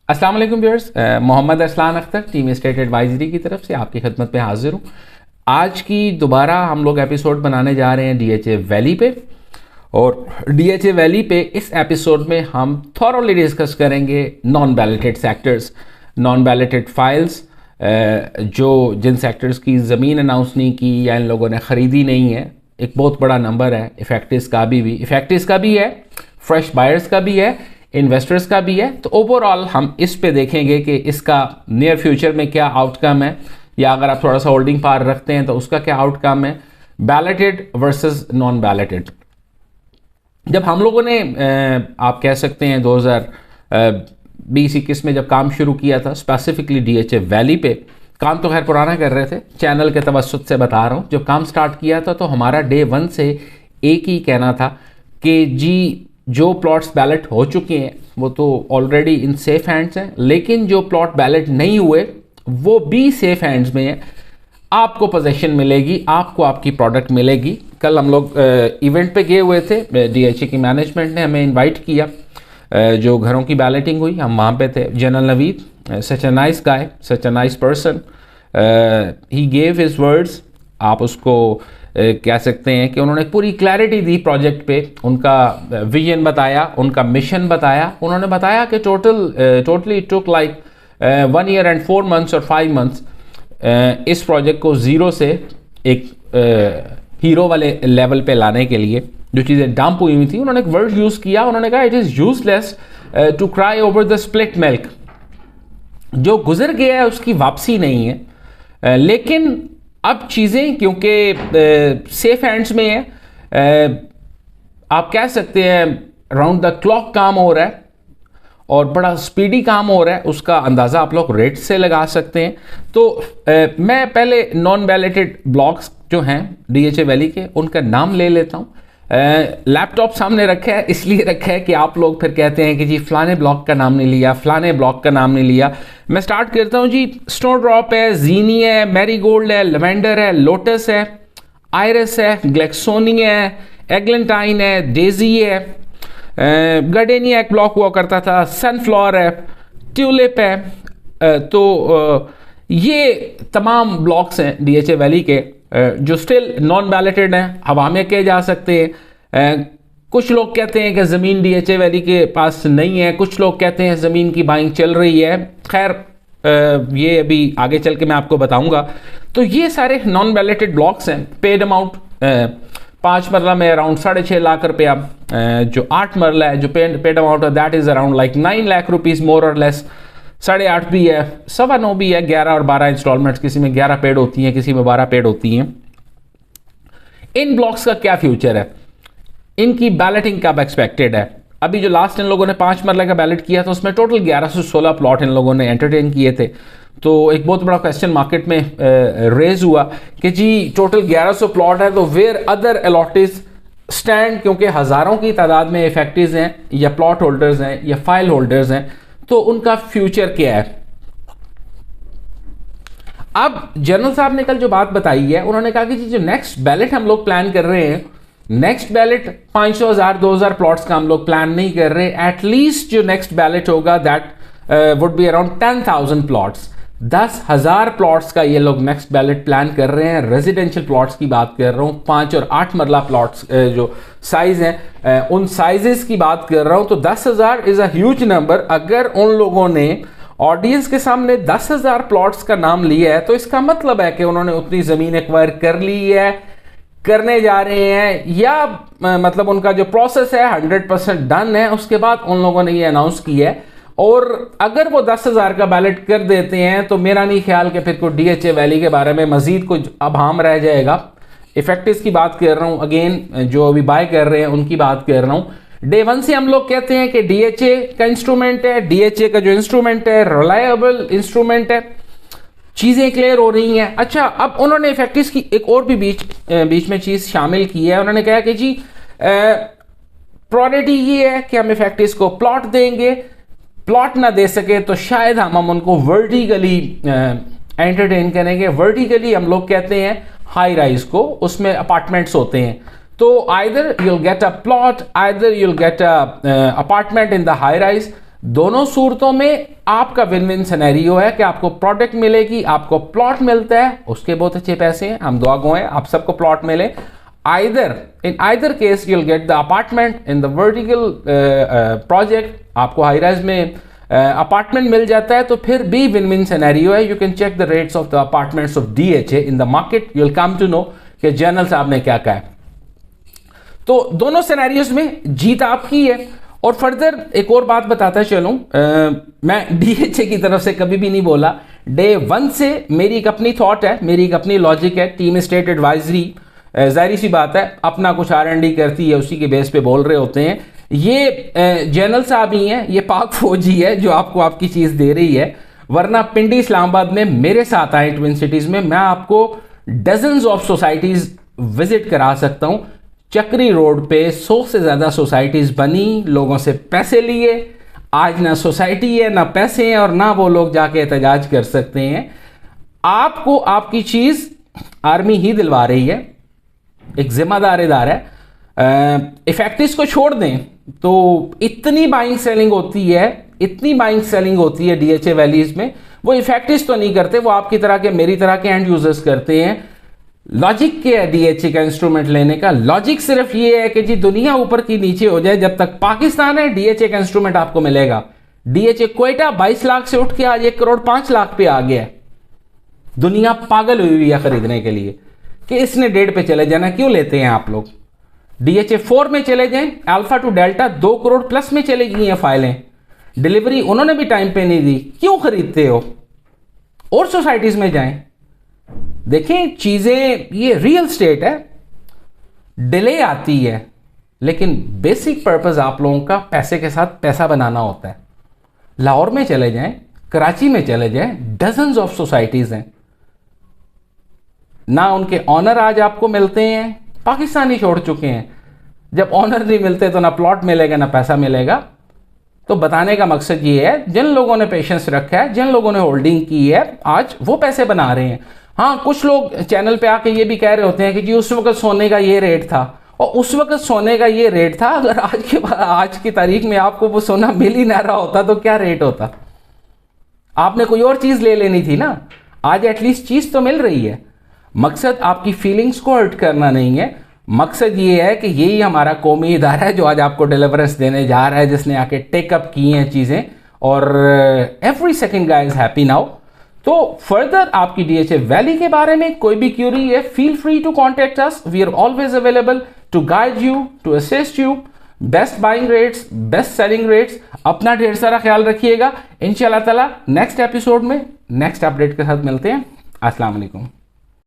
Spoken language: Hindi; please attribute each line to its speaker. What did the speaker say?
Speaker 1: अस्सलाम वालेकुम viewers, Mohammad Arsalan Akhtar team state advisory की तरफ से आपकी खिदमत पे हाजिर हूँ। आज की दोबारा हम लोग एपिसोड बनाने जा रहे हैं डीएचए वैली पे, और डीएचए वैली पे इस एपिसोड में हम थॉरोली डिस्कस करेंगे non balloted sectors, non balloted files, जो जिन सेक्टर्स की ज़मीन अनाउंस नहीं की या इन लोगों ने ख़रीदी नहीं है। एक बहुत बड़ा नंबर है। इफेक्टिस का भी है, फ्रेश बायर्स का भी है, इन्वेस्टर्स का भी है। तो ओवरऑल हम इस पे देखेंगे कि इसका नियर फ्यूचर में क्या आउटकम है, या अगर आप थोड़ा सा होल्डिंग पावर रखते हैं तो उसका क्या आउटकम है, बैलेटेड वर्सेस नॉन बैलेटेड। जब हम लोगों ने आप कह सकते हैं 2020-21 में जब काम शुरू किया था स्पेसिफिकली डीएचए वैली पे, काम तो खैर पुराना कर रहे थे, चैनल के तवस्सुत से बता रहा हूँ। जब काम स्टार्ट किया था तो हमारा डे 1 से एक ही कहना था कि जी जो प्लॉट्स बैलेट हो चुके हैं वो तो ऑलरेडी इन सेफ हैंड्स हैं, लेकिन जो प्लॉट बैलेट नहीं हुए वो भी सेफ हैंड्स में है। आपको पोजीशन मिलेगी, आपको आपकी प्रोडक्ट मिलेगी। कल हम लोग इवेंट पे गए हुए थे, डीएचए की मैनेजमेंट ने हमें इनवाइट किया, जो घरों की बैलेटिंग हुई हम वहाँ पे थे। General Naveed, such a nice guy, such a nice person, he gave his words. आप उसको कह सकते हैं कि उन्होंने पूरी क्लैरिटी दी प्रोजेक्ट पे, उनका विजन बताया, उनका मिशन बताया। उन्होंने बताया कि totally took like 1 year and 4 months और 5 months इस प्रोजेक्ट को ज़ीरो से एक हीरो वाले लेवल पे लाने के लिए। जो चीज़ें डंप हुई हुई थी, उन्होंने एक वर्ड यूज़ किया, उन्होंने कहा it is useless to cry over the split milk. जो गुजर गया है उसकी वापसी नहीं है, लेकिन अब चीज़ें क्योंकि सेफ हैंड्स में है, आप कह सकते हैं राउंड द क्लॉक काम हो रहा है और बड़ा स्पीडी काम हो रहा है। उसका अंदाज़ा आप लोग रेट से लगा सकते हैं। तो मैं पहले नॉन बैलेटेड ब्लॉक्स जो हैं डीएचए वैली के, उनका नाम ले लेता हूँ। लैपटॉप सामने रखा है, इसलिए रखा है कि आप लोग फिर कहते हैं कि जी फलाने ब्लॉक का नाम नहीं लिया, फलाने ब्लॉक का नाम नहीं लिया। मैं स्टार्ट करता हूँ जी। स्नोड्रॉप है, जीनी है, मैरीगोल्ड है, लेवेंडर है, लोटस है, आयरस है, ग्लेक्सोनी है, एग्लेंटाइन है, डेजी है, गार्डेनिया एक ब्लॉक हुआ करता था, सनफ्लावर है, ट्यूलिप है। तो ये तमाम ब्लॉक्स हैं डीएचए वैली के जो स्टिल नॉन बैलेटेड हैं, हवा में कहे जा सकते हैं। कुछ लोग कहते हैं कि ज़मीन डीएचए वैली के पास नहीं है, कुछ लोग कहते हैं ज़मीन की बाइंग चल रही है। खैर ये अभी आगे चल के मैं आपको बताऊंगा। तो ये सारे नॉन बैलेटेड ब्लॉक्स हैं। पेड अमाउंट 5 मरला में अराउंड 6.5 लाख रुपया, जो 8 मरला है जो पेड अमाउंट है that is around like 9 lakh rupees मोर और लेस। 8.5 भी है, 9.25 भी है, 11 और 12 इंस्टॉलमेंट्स, किसी में 11 पेड होती हैं, किसी में 12 पेड होती हैं। इन ब्लॉक्स का क्या फ्यूचर है, इनकी बैलेटिंग कब एक्सपेक्टेड है? अभी जो लास्ट इन लोगों ने 5 मरला का बैलेट किया था उसमें टोटल 1116 प्लॉट इन लोगों ने एंटरटेन किए थे। तो एक बहुत बड़ा क्वेश्चन मार्केट में रेज हुआ कि जी टोटल 1100 प्लॉट है तो वेयर अदर अलॉटेज स्टैंड, क्योंकि हज़ारों की तादाद में इफेक्टिव्स हैं या प्लॉट होल्डर्स हैं या फाइल होल्डर्स हैं, तो उनका फ्यूचर क्या है? अब जनरल साहब ने कल जो बात बताई है, उन्होंने कहा कि जो नेक्स्ट बैलेट हम लोग प्लान कर रहे हैं, नेक्स्ट बैलेट 500, 1000, 2000 प्लॉट्स का हम लोग प्लान नहीं कर रहे। एटलीस्ट जो नेक्स्ट बैलेट होगा that would be around 10,000 plots. 10,000 plots का ये लोग नेक्स्ट बैलेट प्लान कर रहे हैं। रेजिडेंशियल प्लॉट्स की बात कर रहा हूँ, 5 और 8 मरला प्लॉट्स जो साइज हैं, उन साइजेस की बात कर रहा हूँ। तो 10,000 इज अ ह्यूज नंबर। अगर उन लोगों ने ऑडियंस के सामने 10,000 प्लॉट्स का नाम लिया है तो इसका मतलब है कि उन्होंने उतनी जमीन एक्वायर कर ली है, करने जा रहे हैं, या मतलब उनका जो प्रोसेस है 100% डन है। उसके बाद उन लोगों ने ये अनाउंस किया है। और अगर वो 10,000 का बैलेट कर देते हैं तो मेरा नहीं ख्याल कि फिर कोई डीएचए वैली के बारे में मजीद कुछ अभाम रह जाएगा। इफेक्टिव्स की बात कर रहा हूं, अगेन जो अभी बाय कर रहे हैं उनकी बात कर रहा हूं। डे 1 से हम लोग कहते हैं कि डीएचए का इंस्ट्रूमेंट है, डीएचए का जो इंस्ट्रूमेंट है रिलायबल इंस्ट्रूमेंट है, चीजें क्लियर हो रही हैं। अच्छा, अब उन्होंने इफेक्टिव्स की एक और भी बीच में चीज शामिल की है। उन्होंने कहा कि जी प्रायोरिटी ये है कि हम इफेक्टिव्स को प्लॉट देंगे, प्लॉट ना दे सके तो शायद हम उनको वर्टिकली एंटरटेन करेंगे। वर्टिकली हम लोग कहते हैं हाई राइज को, उसमें अपार्टमेंट्स होते हैं। तो either you'll get a plot, either you'll get a apartment in the high rise. दोनों सूरतों में आपका विन विन सिनेरियो है कि आपको प्रोडक्ट मिलेगी, आपको प्लॉट मिलता है, उसके बहुत अच्छे पैसे हैं, हम दुआ गो हैं आप सबको प्लॉट मिले। in either case you'll get the apartment in the vertical project, आपको हाई राइज में अपार्टमेंट मिल जाता है, तो फिर भी विन विन सिनेरियो है। You can check the rates of the apartments of DHA in the market, you will come to know कि जनरल साहब ने क्या कहा है। तो दोनों सिनेरियोज में जीत आपकी है। और फर्दर एक और बात बताता चलूं, मैं DHA की तरफ से कभी भी नहीं बोला, डे 1 से मेरी एक अपनी थॉट है, मेरी एक अपनी लॉजिक है। टीम स्टेट एडवाइजरी जाहिर सी बात है अपना कुछ R&D करती है, उसी के बेस पे बोल रहे होते हैं। ये जनरल साहब ही हैं, ये पाक फौजी है जो आपको आपकी चीज़ दे रही है, वरना पिंडी इस्लामाबाद में मेरे साथ आए ट्विन सिटीज़ में, मैं आपको डजन्स ऑफ सोसाइटीज़ विजिट करा सकता हूँ। चक्री रोड पे 100 से ज़्यादा सोसाइटीज़ बनी, लोगों से पैसे लिए, आज ना सोसाइटी है ना पैसे हैं और ना वो लोग जाके एहतजाज कर सकते हैं। आपको आपकी चीज़ आर्मी ही दिलवा रही है, एक जिम्मेदार इदारा है। इफेक्टिव्स को छोड़ दें तो इतनी बाइंग सेलिंग होती है, इतनी बाइंग सेलिंग होती है DHA वैलीज में, वो इफेक्टिव्स तो नहीं करते, वो आपकी तरह के मेरी तरह के एंड यूजर्स करते हैं। लॉजिक क्या है DHA का इंस्ट्रूमेंट लेने का? लॉजिक सिर्फ ये है कि जी दुनिया ऊपर की नीचे हो जाए, जब तक पाकिस्तान है DHA का इंस्ट्रूमेंट आपको मिलेगा। DHA क्वेटा 22 लाख से उठ के आज 1 करोड़ 5 लाख पे आ गया है। दुनिया पागल हुई है खरीदने के लिए कि इसने 1.5 पे चले जाना, क्यों लेते हैं आप लोग? DHA 4 में चले जाएं, alpha two delta 2 crore plus में चले गई हैं फाइलें, डिलीवरी उन्होंने भी टाइम पे नहीं दी, क्यों खरीदते हो? और सोसाइटीज में जाएं, देखें चीजें, ये रियल स्टेट है, डिले आती है लेकिन बेसिक पर्पस आप लोगों का पैसे के साथ पैसा बनाना होता है। लाहौर में चले जाएं, कराची में चले जाएं, डजन्स ऑफ सोसाइटीज हैं, ना उनके ऑनर आज आपको मिलते हैं, पाकिस्तानी छोड़ चुके हैं। जब ऑनर नहीं मिलते तो ना प्लॉट मिलेगा ना पैसा मिलेगा। तो बताने का मकसद ये है, जिन लोगों ने पेशेंस रखा है, जिन लोगों ने होल्डिंग की है, आज वो पैसे बना रहे हैं। हाँ, कुछ लोग चैनल पे आके ये भी कह रहे होते हैं कि जी उस वक्त सोने का ये रेट था, और उस वक्त सोने का ये रेट था, अगर आज की तारीख में आपको वो सोना मिल ही ना रहा होता तो क्या रेट होता? आपने कोई और चीज ले लेनी थी ना। आज एटलीस्ट चीज तो मिल रही है। मकसद आपकी फीलिंग्स को हर्ट करना नहीं है, मकसद ये है कि यही हमारा कौमी इदारा है जो आज आपको डिलीवरेंस देने जा रहा है, जिसने आके टेकअप की हैं चीज़ें, और every second guy is happy now. तो फर्दर आपकी DHA वैली के बारे में कोई भी क्यूरी है, feel free to contact us, we are always available to guide you, to assist you, best buying rates, best selling rates. अपना ढेर सारा ख्याल रखिएगा। इंशाल्लाह ताला नेक्स्ट एपिसोड में नेक्स्ट अपडेट के साथ मिलते हैं। अस्सलाम वालेकुम।